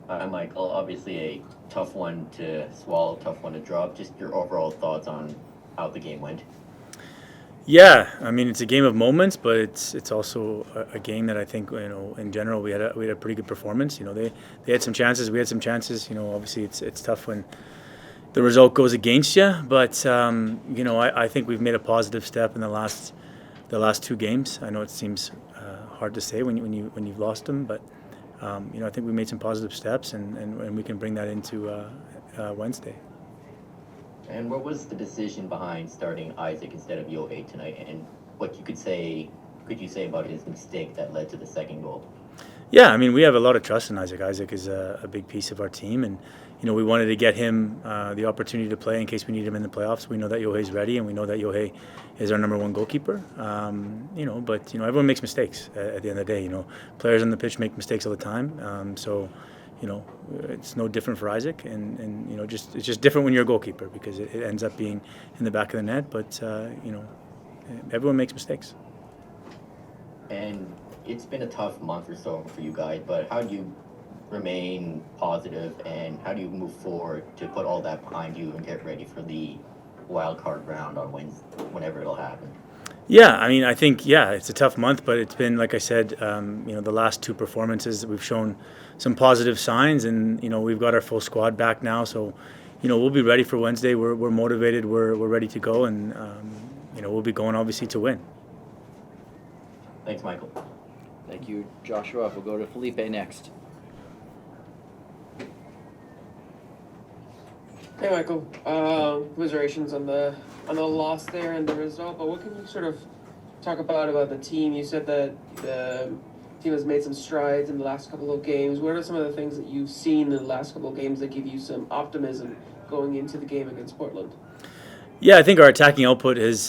Hi, Michael. Obviously, a tough one to swallow, tough one to drop. Just your overall thoughts on how the game went. Yeah, I mean it's a game of moments, but it's also a game that I think in general we had a pretty good performance. They had some chances, we had some chances. Obviously it's tough when the result goes against you, but I think we've made a positive step in the last two games. I know it seems hard to say when you've lost them, but I think we made some positive steps, and we can bring that into Wednesday. And what was the decision behind starting Isaac instead of Yohei tonight? And what could you say about his mistake that led to the second goal? Yeah, I mean, we have a lot of trust in Isaac. Isaac is a big piece of our team, and we wanted to get him the opportunity to play in case we need him in the playoffs. We know that Yohei's ready, and we know that Yohei is our number one goalkeeper. But everyone makes mistakes at the end of the day. Players on the pitch make mistakes all the time. So, you know, it's no different for Isaac, and it's just different when you're a goalkeeper because it ends up being in the back of the net. But everyone makes mistakes. And it's been a tough month or so for you guys, but how do you remain positive and how do you move forward to put all that behind you and get ready for the wild card round on Wednesday, whenever it'll happen? Yeah, I mean, I think it's a tough month, but it's been like I said, the last two performances we've shown some positive signs, and we've got our full squad back now, so we'll be ready for Wednesday. We're motivated, we're ready to go, and we'll be going obviously to win. Thanks, Michael. Thank you, Joshua. We'll go to Felipe next. Hey, Michael. Commiserations on the loss there and the result. But what can you sort of talk about the team? You said that the team has made some strides in the last couple of games. What are some of the things that you've seen in the last couple of games that give you some optimism going into the game against Portland? Yeah, I think our attacking output has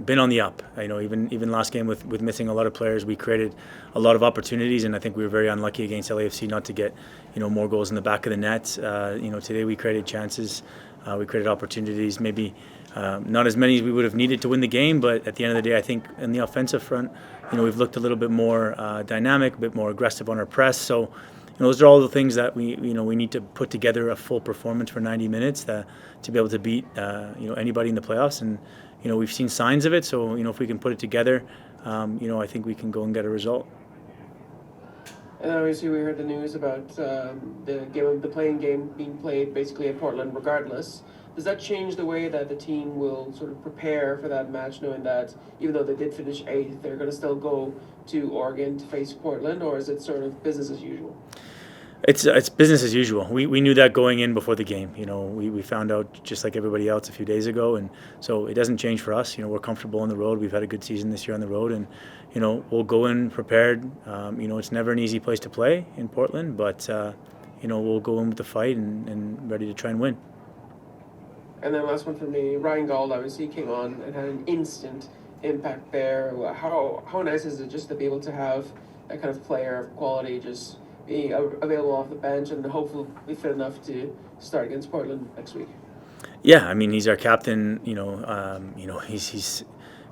been on the up. Even last game with missing a lot of players, we created a lot of opportunities, and I think we were very unlucky against LAFC not to get more goals in the back of the net. Today we created chances, we created opportunities. Maybe not as many as we would have needed to win the game, but at the end of the day, I think in the offensive front, we've looked a little bit more dynamic, a bit more aggressive on our press. So those are all the things that we need to put together a full performance for 90 minutes to be able to beat anybody in the playoffs. And we've seen signs of it. So if we can put it together, I think we can go and get a result. And obviously, we heard the news about the playing game being played basically at Portland, regardless. Does that change the way that the team will sort of prepare for that match, knowing that even though they did finish eighth, they're going to still go to Oregon to face Portland, or is it sort of business as usual? It's business as usual. We knew that going in before the game. We found out just like everybody else a few days ago, and so it doesn't change for us. We're comfortable on the road. We've had a good season this year on the road, and we'll go in prepared. It's never an easy place to play in Portland, but we'll go in with the fight and ready to try and win. And then last one for me, Ryan Gauld obviously came on and had an instant impact there. How nice is it just to be able to have that kind of player of quality just being available off the bench and hopefully be fit enough to start against Portland next week? Yeah, I mean he's our captain. He's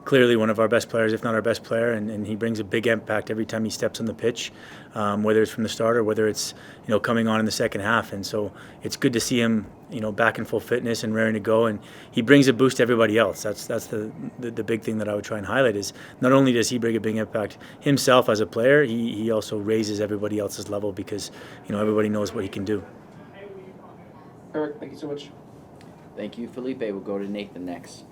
clearly one of our best players, if not our best player, and he brings a big impact every time he steps on the pitch, whether it's from the start or whether it's coming on in the second half. And so it's good to see him back in full fitness and raring to go, and he brings a boost to everybody else. That's the big thing that I would try and highlight is not only does he bring a big impact himself as a player, he also raises everybody else's level because everybody knows what he can do. Eric, thank you so much. Thank you, Felipe. We'll go to Nathan next.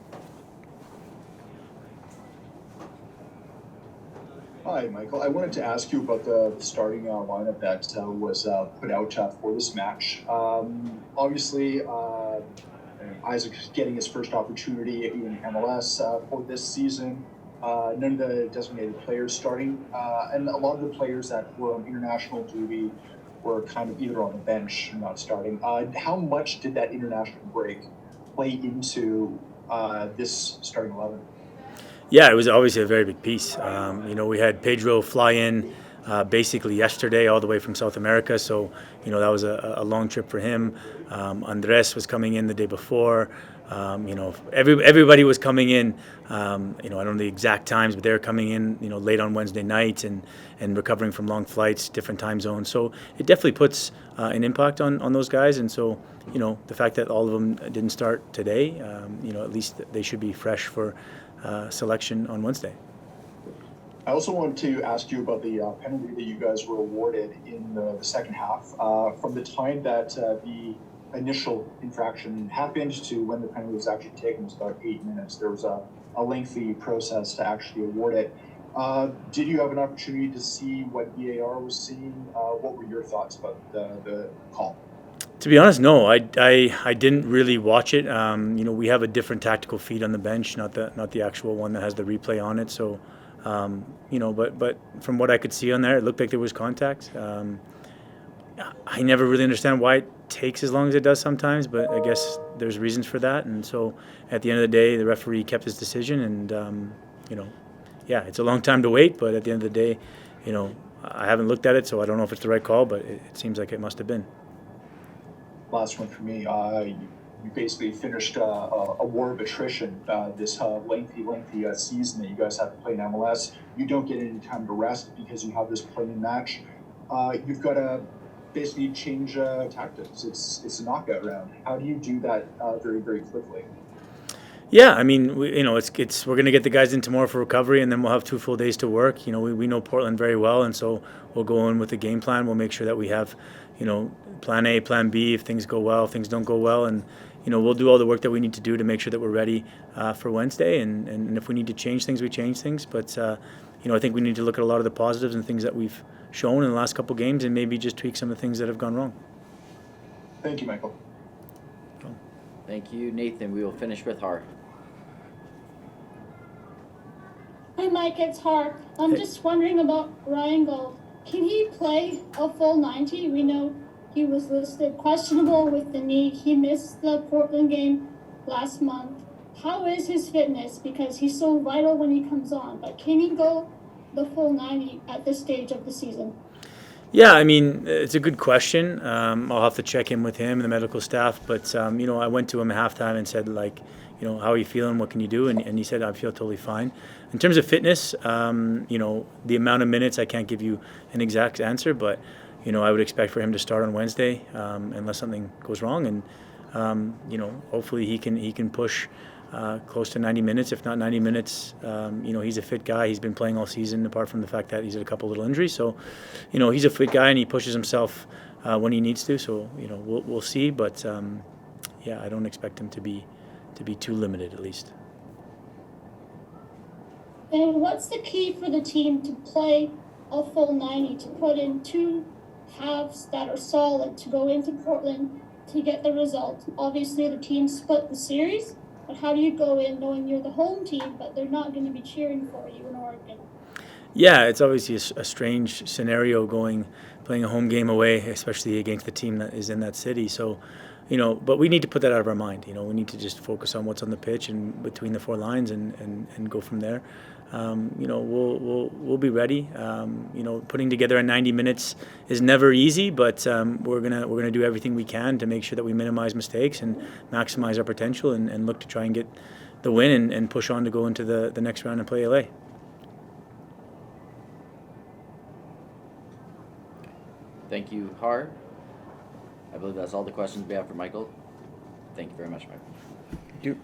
Hi, Michael. I wanted to ask you about the starting lineup that was put out for this match. Obviously, Isaac's getting his first opportunity in MLS for this season. None of the designated players starting, and a lot of the players that were on international duty were kind of either on the bench, not starting. How much did that international break play into this starting 11? Yeah, it was obviously a very big piece. We had Pedro fly in basically yesterday, all the way from South America. So, that was a long trip for him. Andres was coming in the day before. Everybody was coming in. I don't know the exact times, but they were coming in, late on Wednesday night and recovering from long flights, different time zones. So it definitely puts an impact on those guys. And so, the fact that all of them didn't start today, at least they should be fresh for selection on Wednesday. I also wanted to ask you about the penalty that you guys were awarded in the second half. From the time that the initial infraction happened to when the penalty was actually taken was about 8 minutes. There was a lengthy process to actually award it. Did you have an opportunity to see what VAR was seeing? What were your thoughts about the call? To be honest, no, I didn't really watch it. We have a different tactical feed on the bench, not the actual one that has the replay on it. So, but from what I could see on there, it looked like there was contact. I never really understand why it takes as long as it does sometimes, but I guess there's reasons for that. And so, at the end of the day, the referee kept his decision, and it's a long time to wait. But at the end of the day, I haven't looked at it, so I don't know if it's the right call, but it seems like it must have been. Last one for me. You basically finished a war of attrition this lengthy season that you guys have to play in MLS. You don't get any time to rest because you have this playing match. You've got to basically change tactics. It's a knockout round. How do you do that very, very quickly? Yeah, I mean, we're going to get the guys in tomorrow for recovery, and then we'll have 2 full days to work. We know Portland very well, and so we'll go in with a game plan. We'll make sure that we have, plan A, plan B if things go well, if things don't go well, and we'll do all the work that we need to do to make sure that we're ready for Wednesday. And if we need to change things, we change things. But I think we need to look at a lot of the positives and things that we've shown in the last couple games, and maybe just tweak some of the things that have gone wrong. Thank you, Michael. Thank you, Nathan. We will finish with Har. Hi, Mike. It's Har. I'm just wondering about Ryan Gold. Can he play a full 90? We know he was listed questionable with the knee. He missed the Portland game last month. How is his fitness? Because he's so vital when he comes on. But can he go the full 90 at this stage of the season? Yeah, I mean, it's a good question. I'll have to check in with him and the medical staff. But, I went to him at halftime and said, how are you feeling? What can you do? And he said, I feel totally fine. In terms of fitness, the amount of minutes, I can't give you an exact answer. But, I would expect for him to start on Wednesday unless something goes wrong. And, hopefully he can push close to 90 minutes, if not 90 minutes. He's a fit guy. He's been playing all season, apart from the fact that he's had a couple little injuries. So, he's a fit guy and he pushes himself when he needs to. So, we'll see. But, I don't expect him to be too limited, at least. And what's the key for the team to play a full 90, to put in 2 halves that are solid, to go into Portland to get the result? Obviously, the team split the series, but how do you go in knowing you're the home team, but they're not going to be cheering for you in Oregon? Yeah, it's obviously a strange scenario playing a home game away, especially against the team that is in that city. So, but we need to put that out of our mind. We need to just focus on what's on the pitch and between the 4 lines and go from there. We'll be ready. Putting together a 90 minutes is never easy, but we're gonna do everything we can to make sure that we minimize mistakes and maximize our potential and look to try and get the win and push on to go into the next round and play LA. Thank you, Har. I believe that's all the questions we have for Michael. Thank you very much, Michael. Thank you.